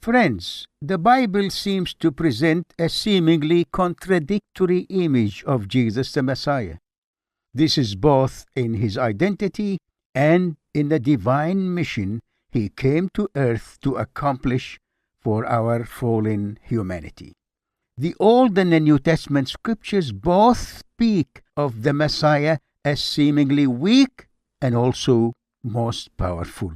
Friends, the Bible seems to present a seemingly contradictory image of Jesus the Messiah. This is both in his identity and in the divine mission he came to earth to accomplish for our fallen humanity. The Old and the New Testament scriptures both speak of the Messiah as seemingly weak and also most powerful.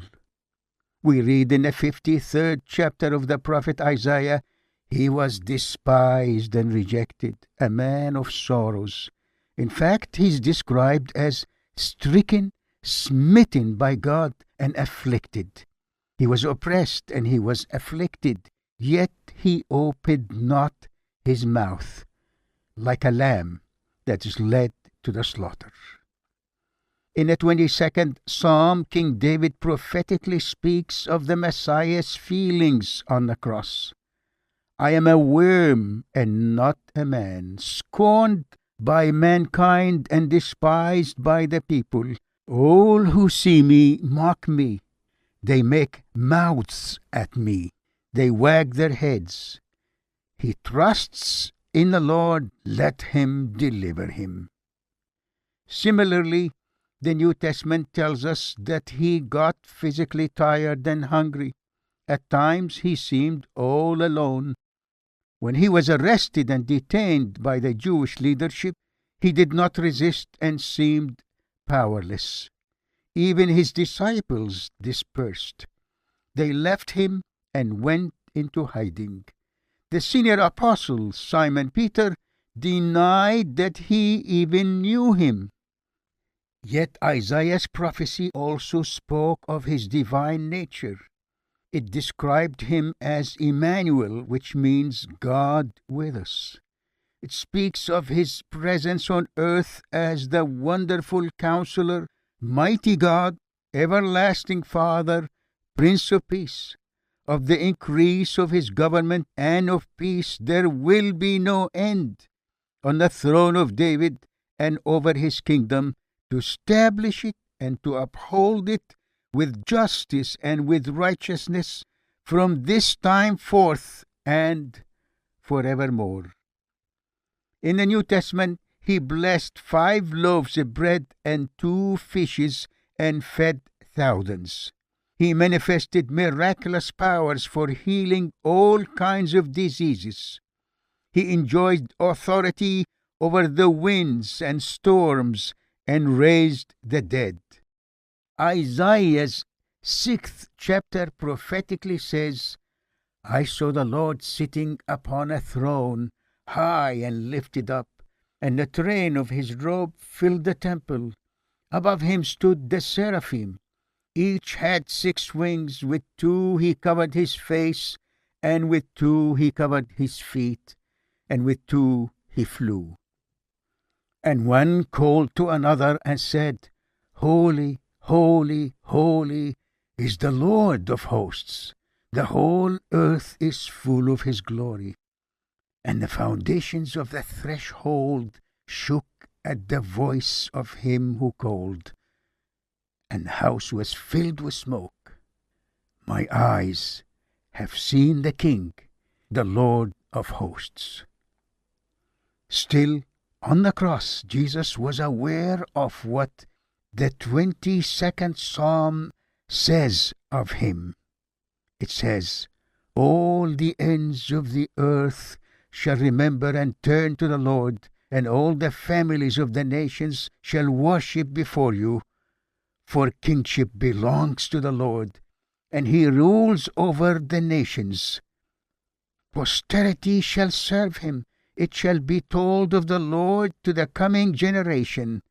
We read in the 53rd chapter of the prophet Isaiah, "He was despised and rejected, a man of sorrows." In fact, he is described as stricken, smitten by God, and afflicted. He was oppressed and he was afflicted, yet he opened not his mouth, like a lamb that is led to the slaughter. In the 22nd Psalm, King David prophetically speaks of the Messiah's feelings on the cross. "I am a worm and not a man, scorned by mankind and despised by the people. All who see me mock me. They make mouths at me. They wag their heads. He trusts in the Lord, let him deliver him." Similarly, the New Testament tells us that he got physically tired and hungry. At times he seemed all alone. When he was arrested and detained by the Jewish leadership, he did not resist and seemed powerless. Even his disciples dispersed. They left him and went into hiding. The senior apostle, Simon Peter, denied that he even knew him. Yet Isaiah's prophecy also spoke of his divine nature. It described him as Emmanuel, which means God with us. It speaks of his presence on earth as the wonderful Counselor, mighty God, everlasting Father, Prince of Peace. Of the increase of his government and of peace there will be no end, on the throne of David and over his kingdom, to establish it and to uphold it with justice and with righteousness from this time forth and forevermore. In the New Testament, he blessed 5 loaves of bread and 2 fishes and fed thousands. He manifested miraculous powers for healing all kinds of diseases. He enjoyed authority over the winds and storms and raised the dead. Isaiah's 6th chapter prophetically says, "I saw the Lord sitting upon a throne, high and lifted up, and the train of his robe filled the temple. Above him stood the seraphim. Each had 6 wings. With 2 he covered his face, and with 2 he covered his feet, and with 2 he flew. And one called to another and said, Holy, holy, holy is the Lord of hosts. The whole earth is full of his glory." And the foundations of the threshold shook at the voice of him who called, and the house was filled with smoke. "My eyes have seen the King, the Lord of hosts." Still, on the cross, Jesus was aware of what the 22nd Psalm says of him. It says, "All the ends of the earth shall remember and turn to the Lord, and all the families of the nations shall worship before you. For kingship belongs to the Lord, and he rules over the nations. Posterity shall serve him. It shall be told of the Lord to the coming generation.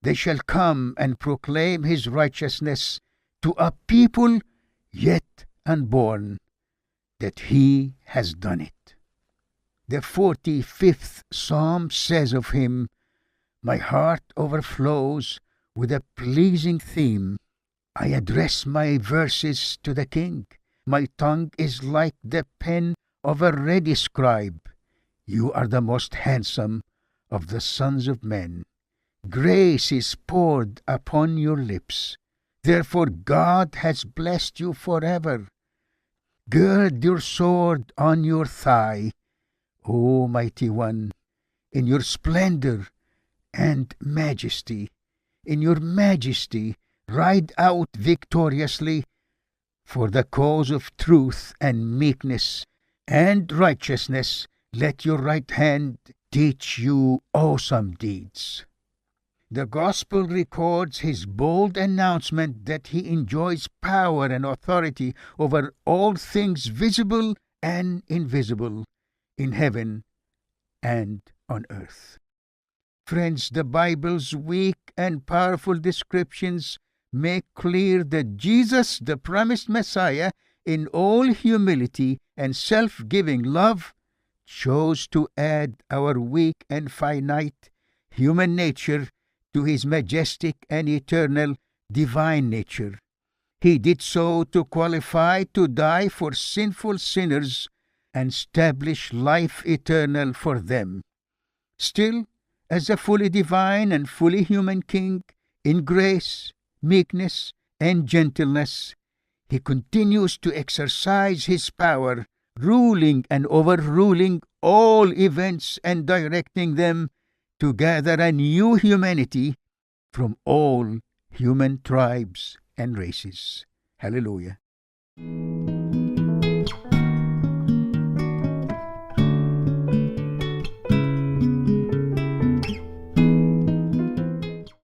They shall come and proclaim his righteousness to a people yet unborn, that he has done it." The 45th Psalm says of him, "My heart overflows with a pleasing theme. I address my verses to the King. My tongue is like the pen of a ready scribe. You are the most handsome of the sons of men. Grace is poured upon your lips. Therefore God has blessed you forever. Gird your sword on your thigh, O mighty one, in your splendor and majesty. In your majesty, ride out victoriously for the cause of truth and meekness and righteousness. Let your right hand teach you awesome deeds. The Gospel records his bold announcement that he enjoys power and authority over all things visible and invisible in heaven and on earth. Friends, the Bible's weak and powerful descriptions make clear that Jesus, the promised Messiah, in all humility and self-giving love, chose to add our weak and finite human nature to his majestic and eternal divine nature. He did so to qualify to die for sinful sinners and establish life eternal for them. Still, as a fully divine and fully human king, in grace, meekness, and gentleness, he continues to exercise his power, ruling and overruling all events and directing them to gather a new humanity from all human tribes and races. Hallelujah.